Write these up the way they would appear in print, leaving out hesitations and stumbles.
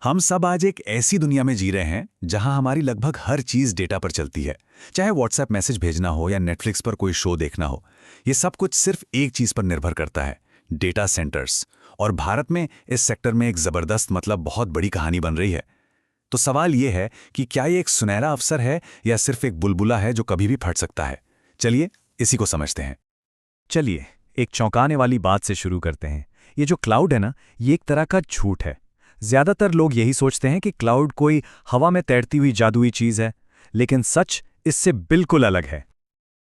हम सब आज एक ऐसी दुनिया में जी रहे हैं जहां हमारी लगभग हर चीज डेटा पर चलती है। चाहे व्हाट्सएप मैसेज भेजना हो या नेटफ्लिक्स पर कोई शो देखना हो, ये सब कुछ सिर्फ एक चीज पर निर्भर करता है, डेटा सेंटर्स। और भारत में इस सेक्टर में एक जबरदस्त बहुत बड़ी कहानी बन रही है। तो सवाल ये है कि क्या ये एक सुनहरा अवसर है या सिर्फ एक बुलबुला है जो कभी भी फट सकता है। चलिए इसी को समझते हैं। चलिए एक चौंकाने वाली बात से शुरू करते हैं। ये जो क्लाउड है ना, ये एक तरह का झूठ है। ज्यादातर लोग यही सोचते हैं कि क्लाउड कोई हवा में तैरती हुई जादुई चीज है, लेकिन सच इससे बिल्कुल अलग है।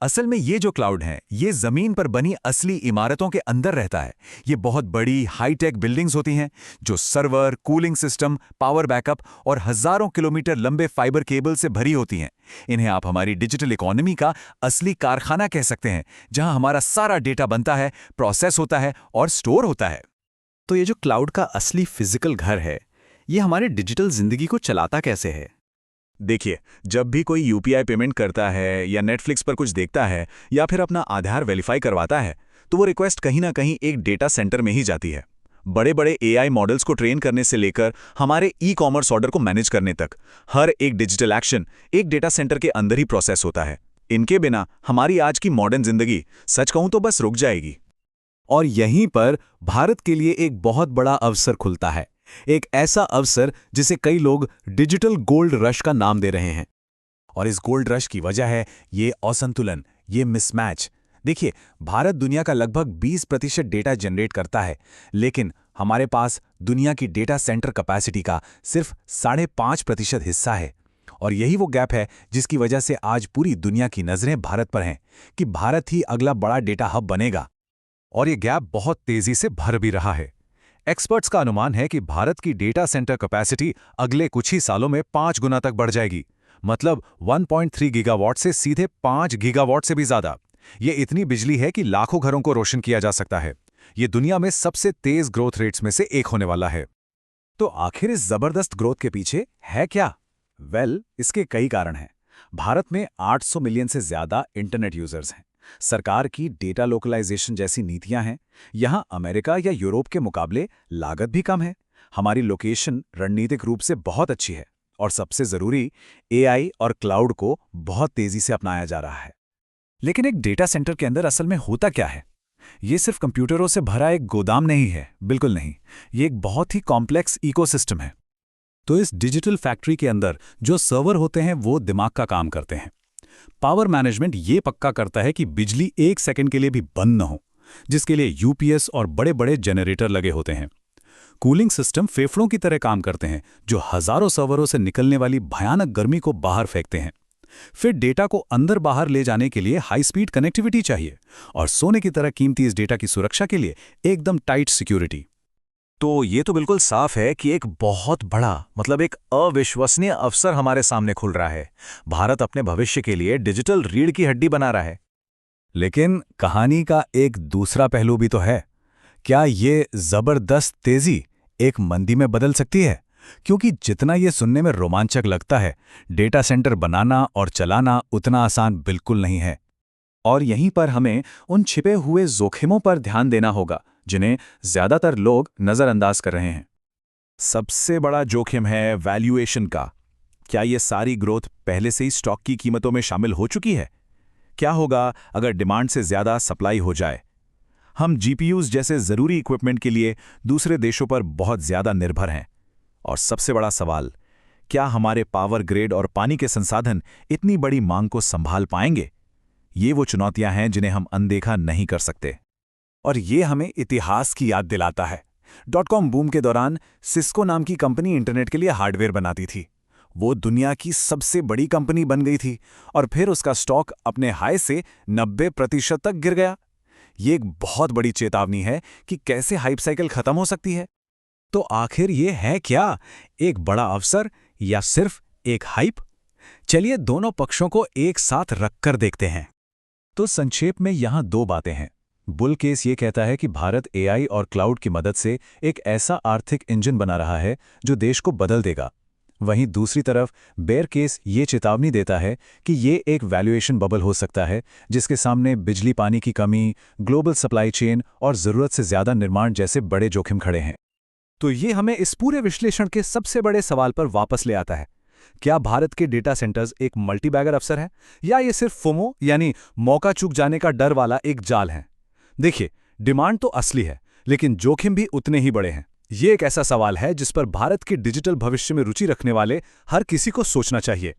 असल में ये जो क्लाउड है, ये जमीन पर बनी असली इमारतों के अंदर रहता है। ये बहुत बड़ी हाईटेक बिल्डिंग्स होती हैं जो server, cooling system, power backup और हजारों किलोमीटर लंबे फाइबर केबल से भरी होती हैं। इन्हें आप हमारी डिजिटल इकोनॉमी का असली कारखाना कह सकते हैं, जहां हमारा सारा डेटा बनता है, प्रोसेस होता है और स्टोर होता है। तो ये जो क्लाउड का असली फिजिकल घर है, ये हमारे डिजिटल जिंदगी को चलाता कैसे है? देखिए, जब भी कोई यूपीआई पेमेंट करता है या नेटफ्लिक्स पर कुछ देखता है या फिर अपना आधार वेरीफाई करवाता है, तो वो रिक्वेस्ट कहीं ना कहीं एक डेटा सेंटर में ही जाती है। बड़े बड़े एआई मॉडल्स को ट्रेन करने से लेकर हमारे ई कॉमर्स ऑर्डर को मैनेज करने तक, हर एक डिजिटल एक्शन एक डेटा सेंटर के अंदर ही प्रोसेस होता है। इनके बिना हमारी आज की मॉडर्न जिंदगी, सच कहूं तो बस रुक जाएगी। और यहीं पर भारत के लिए एक बहुत बड़ा अवसर खुलता है। एक ऐसा अवसर जिसे कई लोग डिजिटल गोल्ड रश का नाम दे रहे हैं। और इस गोल्ड रश की वजह है ये असंतुलन, ये मिसमैच। देखिए, भारत दुनिया का लगभग 20% डेटा जनरेट करता है, लेकिन हमारे पास दुनिया की डेटा सेंटर कैपेसिटी का सिर्फ 5.5% हिस्सा है। और यही वो गैप है जिसकी वजह से आज पूरी दुनिया की नजरें भारत पर हैं कि भारत ही अगला बड़ा डेटा हब बनेगा। और ये गैप बहुत तेजी से भर भी रहा है। एक्सपर्ट्स का अनुमान है कि भारत की डेटा सेंटर कैपेसिटी अगले कुछ ही सालों में 5 गुना तक बढ़ जाएगी। मतलब 1.3 गीगावाट से सीधे 5 गीगावाट से भी ज्यादा। ये इतनी बिजली है कि लाखों घरों को रोशन किया जा सकता है। ये दुनिया में सबसे तेज ग्रोथ रेट्स में से एक होने वाला है। तो आखिर इस जबरदस्त ग्रोथ के पीछे है क्या? इसके कई कारण हैं। भारत में 800 मिलियन से ज्यादा इंटरनेट यूजर्स हैं। सरकार की डेटा लोकलाइजेशन जैसी नीतियां हैं। यहां अमेरिका या यूरोप के मुकाबले लागत भी कम है। हमारी लोकेशन रणनीतिक रूप से बहुत अच्छी है। और सबसे जरूरी, एआई और क्लाउड को बहुत तेजी से अपनाया जा रहा है। लेकिन एक डेटा सेंटर के अंदर असल में होता क्या है? ये सिर्फ कंप्यूटरों से भरा एक गोदाम नहीं है, बिल्कुल नहीं। ये एक बहुत ही कॉम्प्लेक्स इकोसिस्टम है। तो इस डिजिटल फैक्ट्री के अंदर जो सर्वर होते हैं वो दिमाग का काम करते हैं। पावर मैनेजमेंट ये पक्का करता है कि बिजली एक सेकंड के लिए भी बंद न हो, जिसके लिए यूपीएस और बड़े बड़े जनरेटर लगे होते हैं। कूलिंग सिस्टम फेफड़ों की तरह काम करते हैं, जो हजारों सर्वरों से निकलने वाली भयानक गर्मी को बाहर फेंकते हैं। फिर डेटा को अंदर बाहर ले जाने के लिए हाई स्पीड कनेक्टिविटी चाहिए, और सोने की तरह कीमती इस डेटा की सुरक्षा के लिए एकदम टाइट सिक्योरिटी। तो ये तो बिल्कुल साफ है कि एक बहुत बड़ा एक अविश्वसनीय अवसर हमारे सामने खुल रहा है। भारत अपने भविष्य के लिए डिजिटल रीढ़ की हड्डी बना रहा है। लेकिन कहानी का एक दूसरा पहलू भी तो है। क्या ये जबरदस्त तेजी एक मंदी में बदल सकती है? क्योंकि जितना ये सुनने में रोमांचक लगता है, डेटा सेंटर बनाना और चलाना उतना आसान बिल्कुल नहीं है। और यहीं पर हमें उन छिपे हुए जोखिमों पर ध्यान देना होगा जिन्हें ज्यादातर लोग नजरअंदाज कर रहे हैं। सबसे बड़ा जोखिम है वैल्यूएशन का। क्या ये सारी ग्रोथ पहले से ही स्टॉक की कीमतों में शामिल हो चुकी है? क्या होगा अगर डिमांड से ज्यादा सप्लाई हो जाए? हम जीपीयूज जैसे जरूरी इक्विपमेंट के लिए दूसरे देशों पर बहुत ज्यादा निर्भर हैं। और सबसे बड़ा सवाल, क्या हमारे पावर ग्रिड और पानी के संसाधन इतनी बड़ी मांग को संभाल पाएंगे? ये वो चुनौतियां हैं जिन्हें हम अनदेखा नहीं कर सकते। और ये हमें इतिहास की याद दिलाता है। .com बूम के दौरान सिस्को नाम की कंपनी इंटरनेट के लिए हार्डवेयर बनाती थी। वो दुनिया की सबसे बड़ी कंपनी बन गई थी, और फिर उसका स्टॉक अपने हाई से 90% तक गिर गया। ये एक बहुत बड़ी चेतावनी है कि कैसे हाइप साइकिल खत्म हो सकती है। तो आखिर ये है क्या, एक बड़ा अवसर या सिर्फ एक हाइप? चलिए दोनों पक्षों को एक साथ रखकर देखते हैं। तो संक्षेप में यहां 2 बातें हैं। बुल केस ये कहता है कि भारत एआई और क्लाउड की मदद से एक ऐसा आर्थिक इंजन बना रहा है जो देश को बदल देगा। वहीं दूसरी तरफ बेयर केस ये चेतावनी देता है कि ये एक वैल्यूएशन बबल हो सकता है, जिसके सामने बिजली पानी की कमी, ग्लोबल सप्लाई चेन और जरूरत से ज्यादा निर्माण जैसे बड़े जोखिम खड़े हैं। तो ये हमें इस पूरे विश्लेषण के सबसे बड़े सवाल पर वापस ले आता है। क्या भारत के डेटा सेंटर्स एक मल्टीबैगर अवसर है, या ये सिर्फ फोमो यानी मौका चूक जाने का डर वाला एक जाल है? देखिए, डिमांड तो असली है, लेकिन जोखिम भी उतने ही बड़े हैं। ये एक ऐसा सवाल है जिस पर भारत के डिजिटल भविष्य में रुचि रखने वाले हर किसी को सोचना चाहिए।